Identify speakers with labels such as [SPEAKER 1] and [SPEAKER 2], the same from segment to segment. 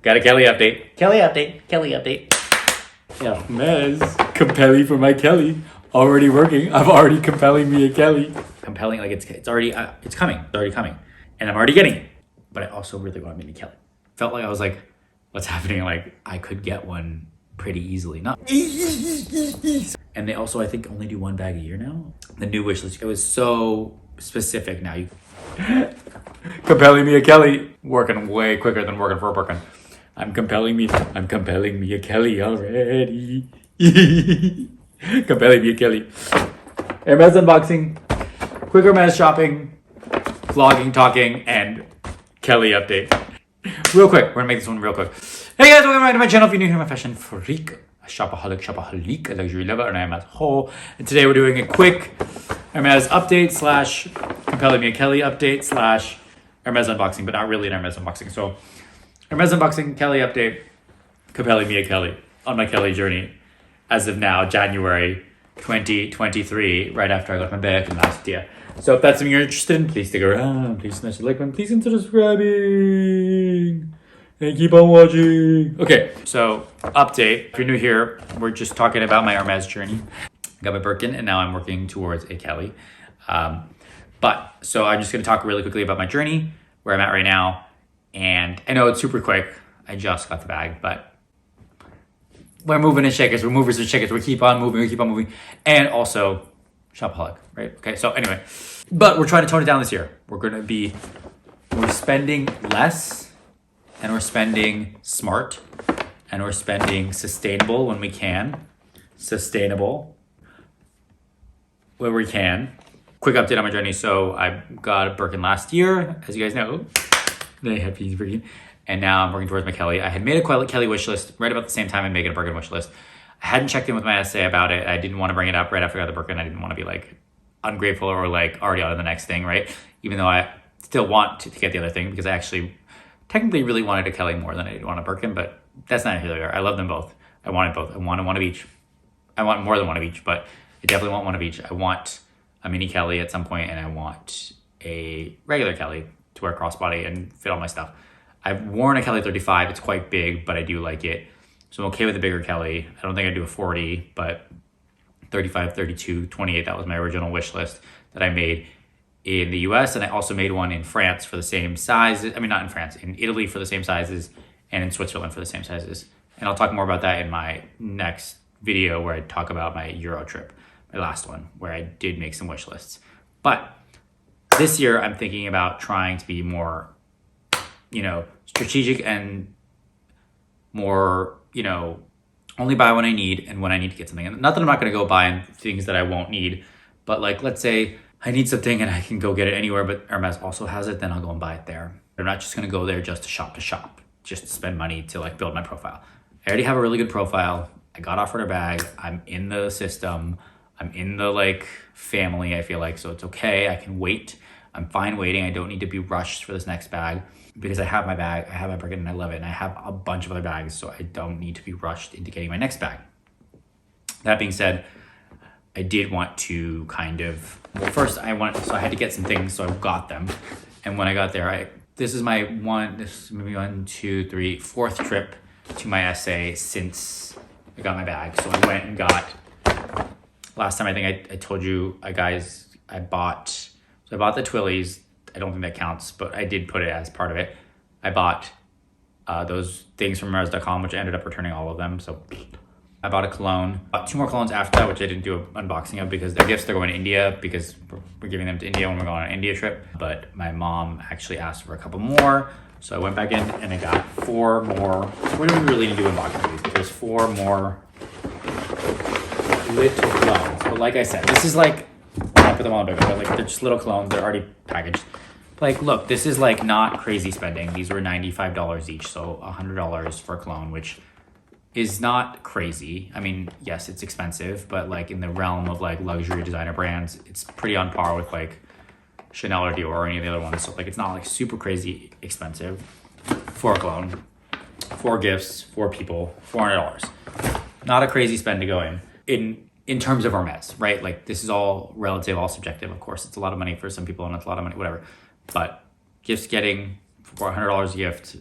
[SPEAKER 1] Got a Kelly update. Kelly update. Yeah, Hermes. Compelly for my Kelly. Already working. I'm already compelling me a Kelly. Compelling, like it's already, it's coming. It's already coming. And I'm already getting it. But I also really want me a Kelly. Felt like I was like, what's happening? Like I could get one pretty easily. Not. And they also, I think, only do one bag a year now. The new wish list, it was so specific now. Compelling me a Kelly. Working way quicker than working for a Birkin. I'm compelling me a Kelly already. Compelling me a Kelly. Hermes unboxing, quick Hermes shopping, vlogging, talking, and Kelly update. Real quick, we're gonna make this one real quick. Hey guys, welcome back to my channel. If you're new here, I'm a fashion freak, a shopaholic, a luxury lover, and I'm as whole. And today we're doing a quick Hermes update slash Compelling me a Kelly update slash Hermes unboxing, but not really an Hermes unboxing. So Hermes unboxing, Kelly update, Compelling me a Kelly on my Kelly journey as of now, January 2023, right after I got my Birkin last year. So if that's something you're interested in, please stick around. Please smash the like button. Please consider subscribing. And keep on watching. Okay, so update. If you're new here, we're just talking about my Hermes journey. I got my Birkin and now I'm working towards a Kelly. So I'm just gonna talk really quickly about my journey, where I'm at right now. And I know it's super quick. I just got the bag, but we're moving in shakers. We're movers and shakers. We keep on moving. And also shopaholic, right? Okay, so anyway, but we're trying to tone it down this year. We're spending less and we're spending smart and we're spending sustainable when we can. Sustainable where we can. Quick update on my journey. So I got a Birkin last year, as you guys know. Very happy Birkin. And now I'm working towards my Kelly. I had made a Kelly wish list right about the same time I'm making a Birkin wish list. I hadn't checked in with my essay about it. I didn't want to bring it up right after I got the Birkin. I didn't want to be like ungrateful or like already on to the next thing, right? Even though I still want to get the other thing because I actually technically really wanted a Kelly more than I did want a Birkin, but that's not here. I love them both. I wanted both. I wanted one of each. I want more than one of each, but I definitely want one of each. I want a mini Kelly at some point and I want a regular Kelly to wear crossbody and fit all my stuff. I've worn a Kelly 35. It's quite big, but I do like it. So I'm okay with a bigger Kelly. I don't think I'd do a 40, but 35, 32, 28, that was my original wish list that I made in the US. And I also made one in France for the same sizes. I mean, not in France, in Italy for the same sizes and in Switzerland for the same sizes. And I'll talk more about that in my next video where I talk about my Euro trip, my last one, where I did make some wish lists. But this year I'm thinking about trying to be more, strategic and more, only buy when I need and when I need to get something. And not that I'm not going to go buy things that I won't need, but like, let's say I need something and I can go get it anywhere, but Hermes also has it, then I'll go and buy it there. I'm not just going to go there just to shop, just to spend money to like build my profile. I already have a really good profile. I got offered a bag. I'm in the system. I'm in the like family, I feel like, so it's okay. I can wait. I'm fine waiting. I don't need to be rushed for this next bag because I have my bag, I have my Birkin and I love it. And I have a bunch of other bags, so I don't need to be rushed into getting my next bag. That being said, I did want to first I had to get some things, so I got them. And when I got there, this is maybe 4th trip to my essay since I got my bag. So I went and got, last time I think I told you guys, I bought the Twillies. I don't think that counts, but I did put it as part of it. I bought those things from Hermes.com, which I ended up returning all of them. So I bought a cologne. Bought 2 more colognes after that, which I didn't do an unboxing of because they're gifts. They're going to India because we're giving them to India when we're going on an India trip. But my mom actually asked for a couple more. So I went back in and I got 4 more. We don't really need to do unboxing of these, but there's 4 more little colognes. But like I said, this is like, I put them on bigger, but like they're just little colognes. They're already packaged. Like, look, this is like not crazy spending. These were $95 each, so $100 for a cologne, which is not crazy. I mean, yes, it's expensive, but like in the realm of like luxury designer brands, it's pretty on par with like Chanel or Dior or any of the other ones. So like it's not like super crazy expensive for a cologne, 4 gifts, 4 people, $400. Not a crazy spend to go in terms of Hermes, right? Like this is all relative, all subjective. Of course, it's a lot of money for some people and it's a lot of money, whatever. But gifts getting $400 a gift,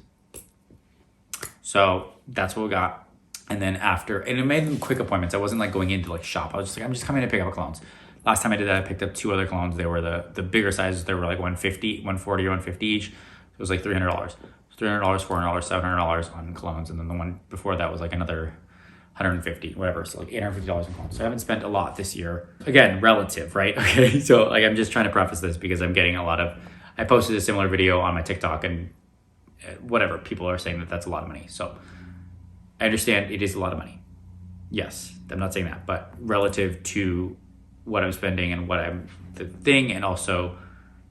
[SPEAKER 1] So that's what we got. And then after, and it made them quick appointments. I wasn't like going into like shop. I was just like, I'm just coming to pick up colognes. Last time I did that, I picked up 2 other colognes. They were the bigger sizes. They were like 150, 140 or 150 each. So it was like $300. $300, $400, $700 on colognes. And then the one before that was like another 150, whatever. So like $850 on colognes. So I haven't spent a lot this year. Again, relative, right? Okay. So like, I'm just trying to preface this because I'm getting a lot of, I posted a similar video on my TikTok and whatever, people are saying that that's a lot of money. So I understand it is a lot of money. Yes, I'm not saying that, but relative to what I'm spending and what I'm the thing, and also,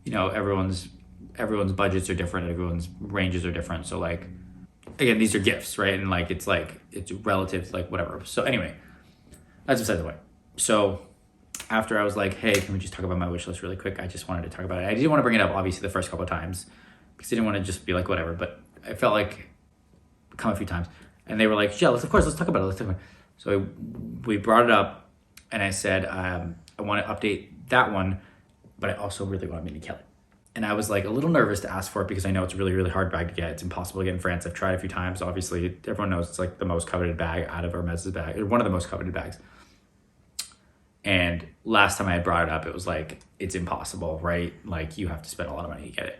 [SPEAKER 1] you know, everyone's budgets are different, everyone's ranges are different. So like, again, these are gifts, right? And like it's relative, like whatever. So anyway, that's beside the way. So after I was like, hey, can we just talk about my wish list really quick? I just wanted to talk about it. I didn't want to bring it up obviously the first couple of times because I didn't want to just be like whatever, but I felt like come a few times. And they were like, yeah, let's talk about it. Let's talk about it. So we brought it up and I said, I want to update that one, but I also really want Mini Kelly. And I was like a little nervous to ask for it because I know it's a really, really hard bag to get. It's impossible to get in France. I've tried a few times. Obviously, everyone knows it's like the most coveted bag out of Hermes's bag, or one of the most coveted bags. And last time I had brought it up, it was like, it's impossible, right? Like you have to spend a lot of money to get it.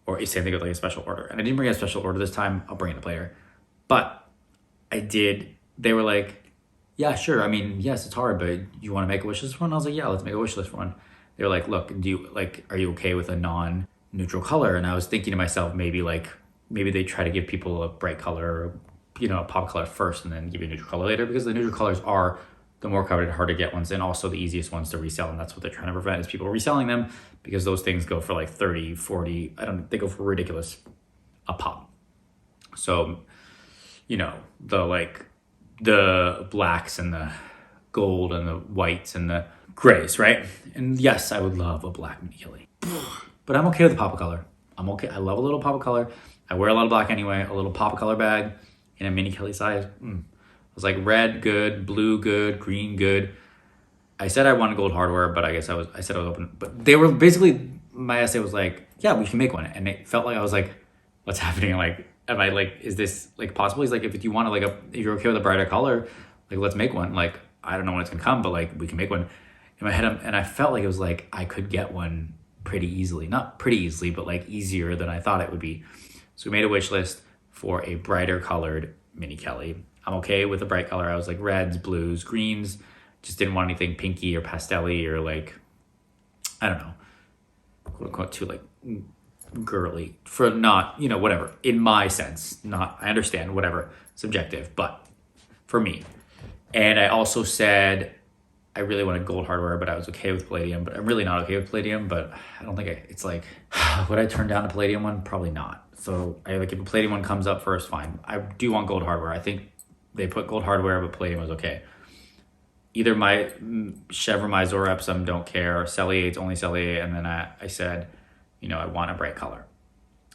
[SPEAKER 1] Or same thing with like a special order. And I didn't bring a special order this time. I'll bring it up later. But I did. They were like, yeah, sure. I mean, yes, it's hard, but you want to make a wish list for one? I was like, yeah, let's make a wish list for one. They were like, look, are you okay with a non-neutral color? And I was thinking to myself, maybe they try to give people a bright color, or, you know, a pop color first and then give you a neutral color later, because the neutral colors are the more coveted, hard to get ones, and also the easiest ones to resell. And that's what they're trying to prevent, is people reselling them, because those things go for like 30, 40, they go for ridiculous a pop. So, you know, the blacks and the gold and the whites and the grays, right? And yes, I would love a black Mini Kelly, but I'm okay with the pop color. I'm okay. I love a little pop color. I wear a lot of black anyway. A little pop color bag in a Mini Kelly size. I was like, red, good, blue, good, green, good. I said I wanted gold hardware, but I said I was open. But they were basically, my essay was like, yeah, we can make one. And it felt like I was like, what's happening? Like, am I like, is this like possible? He's like, if you want to if you're okay with a brighter color, like let's make one. Like, I don't know when it's gonna come, but like we can make one. In my head, and I felt like it was like I could get one pretty easily. Not pretty easily, but like easier than I thought it would be. So we made a wish list for a brighter colored Mini Kelly. I'm okay with a bright color. I was like reds, blues, greens. Just didn't want anything pinky or pastel-y or like, I don't know, quote unquote, too like girly, for not, you know, whatever, in my sense. Not, I understand, whatever, subjective, but for me. And I also said I really wanted gold hardware, but I was okay with palladium. But I'm really not okay with palladium, but I don't think it's like, would I turn down a palladium one? Probably not. So I like, if a palladium one comes up first, fine. I do want gold hardware. I think they put gold hardware, but palladium was okay. Either my Chevre, my Zora Epsom, don't care. Cellier, only Cellier. And then I said, you know, I want a bright color.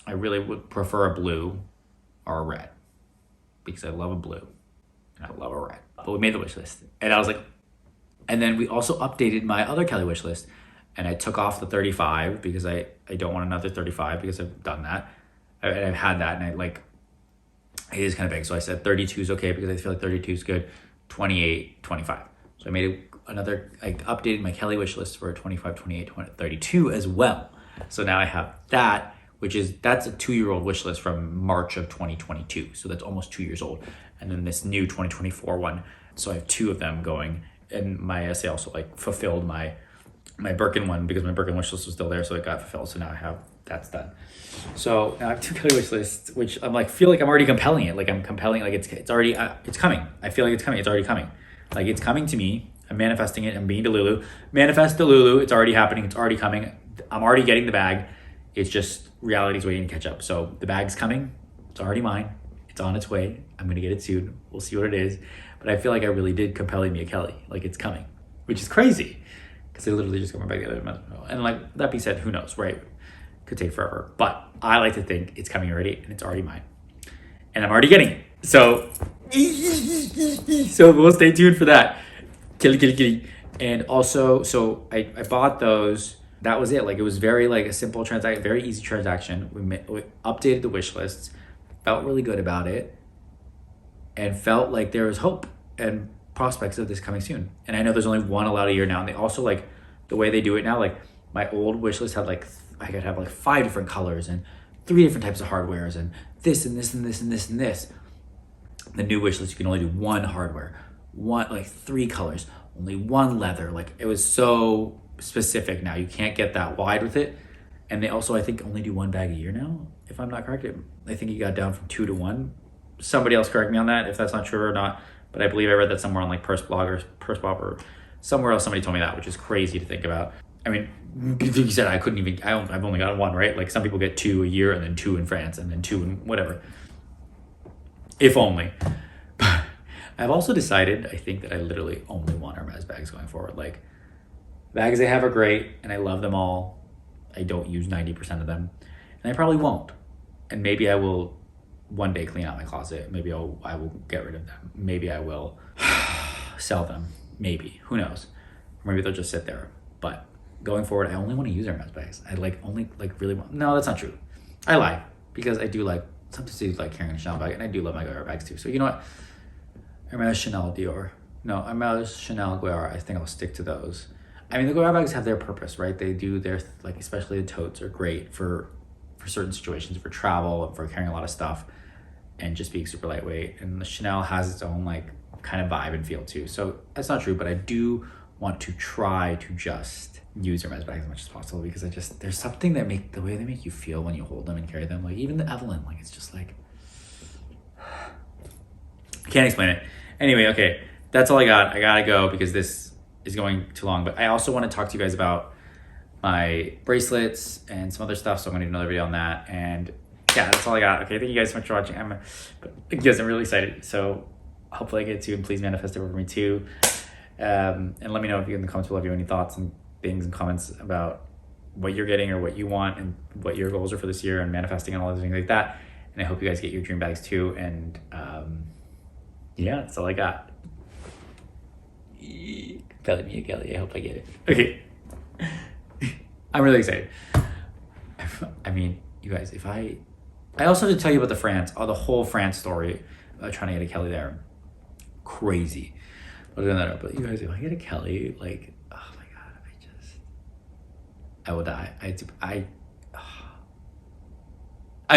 [SPEAKER 1] I really would prefer a blue or a red, because I love a blue and I love a red. But we made the wish list, and I was like, and then we also updated my other Kelly wish list, and I took off the 35 because I don't want another 35 because I've done that. I've had that, and I like, it is kind of big. So I said 32 is okay because I feel like 32 is good. 28, 25. So I made another, I updated my Kelly wish list for 25, 28, 20, 32 as well. So now I have that, that's a 2-year-old wish list from March of 2022. So that's almost 2 years old. And then this new 2024 one. So I have 2 of them going. And my essay also like fulfilled my Birkin one, because my Birkin wish list was still there. So it got fulfilled. So now that's done. So now I have 2 Kelly wish lists, which I'm like, feel like I'm already compelling it. Like I'm compelling, like it's already, it's coming. I feel like it's coming. It's already coming. Like it's coming to me. I'm manifesting it. I'm being Delulu. Manifest Delulu. It's already happening. It's already coming. I'm already getting the bag. It's just reality's waiting to catch up. So the bag's coming. It's already mine. It's on its way. I'm going to get it soon. We'll see what it is. But I feel like I really did Compelly me a Kelly. Like it's coming, which is crazy, because I literally just got my bag the other month. And like, that being said, who knows, right? Could take forever. But I like to think it's coming already, and it's already mine. And I'm already getting it. So we'll stay tuned for that. Kitty. And also, so I bought those. That was it. Like, it was very like a simple transaction, very easy transaction. We updated the wish lists, felt really good about it. and felt like there was hope and prospects of this coming soon. And I know there's only one allowed a year now, and they also, like, the way they do it now, like my old wish list had like, I could have like 5 different colors and 3 different types of hardwares and this and this and this and this and this. The new wish list, you can only do 1 hardware, 3 colors, only 1 leather. Like, it was so specific now. You can't get that wide with it. And they also, I think, only do 1 bag a year now, if I'm not correct. I think it got down from 2 to 1. Somebody else correct me on that if that's not true or not. But I believe I read that somewhere on like Purse Pop or somewhere else. Somebody told me that, which is crazy to think about. I mean, you said I've only got 1, right? Like, some people get 2 a year and then 2 in France and then 2 in whatever. If only. But I've also decided, I think, that I literally only want Hermes bags going forward. Like, bags they have are great and I love them all. I don't use 90% of them, and I probably won't. And maybe I will one day clean out my closet. Maybe I will get rid of them. Maybe I will sell them. Maybe, who knows? Or maybe they'll just sit there. But going forward, I only want to use Hermes bags. I really want. No, that's not true. I lie, because I do like, sometimes I do like carrying a Chanel bag, and I do love my Goyard bags too. So you know what? Hermes, Chanel, Dior. No, Hermes, Chanel, Goyard. I think I'll stick to those. I mean, the Goyard bags have their purpose, right? They do their, like, especially the totes are great for certain situations, for travel, for carrying a lot of stuff, and just being super lightweight. And the Chanel has its own, like, kind of vibe and feel too. So that's not true, but I do want to try to just use Hermes bags as much as possible, because there's something that the way they make you feel when you hold them and carry them. Like, even the Evelyn, like, it's just like, I can't explain it. Anyway, okay, that's all I got. I gotta go because this is going too long, but I also want to talk to you guys about my bracelets and some other stuff, so I'm gonna do another video on that. And yeah, that's all I got. Okay, thank you guys so much for watching. I'm really excited, so hopefully I get to, and please manifest it over me too. And let me know if you in the comments below if you have any thoughts and things and comments about what you're getting or what you want and what your goals are for this year and manifesting and all those things like that. And I hope you guys get your dream bags too. And yeah, that's all I got. Compelly, Kelly. I hope I get it. Okay. I'm really excited. I mean, you guys, I also have to tell you about the whole France story about trying to get a Kelly there. Crazy. But you guys, if I get a Kelly, like, oh my God, I will die. I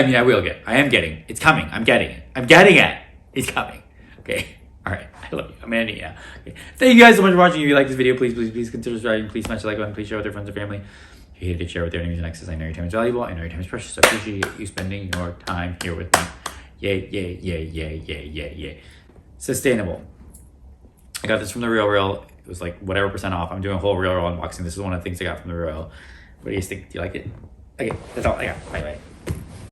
[SPEAKER 1] mean, it's coming. I'm getting it. It's coming. Okay. All right. I love you. I'm gonna need it now. Okay. Thank you guys so much for watching. If you like this video, please consider subscribing. Please smash the like button. Please share with your friends and family. If you hate it, share with your enemies and exes. I know your time is valuable. I know your time is precious. So I appreciate you spending your time here with me. Yay. Sustainable. I got this from the Real. It was like whatever % off. I'm doing a whole Real unboxing. This is one of the things I got from the Real. What do you think? Do you like it? Okay, that's all I got. Bye.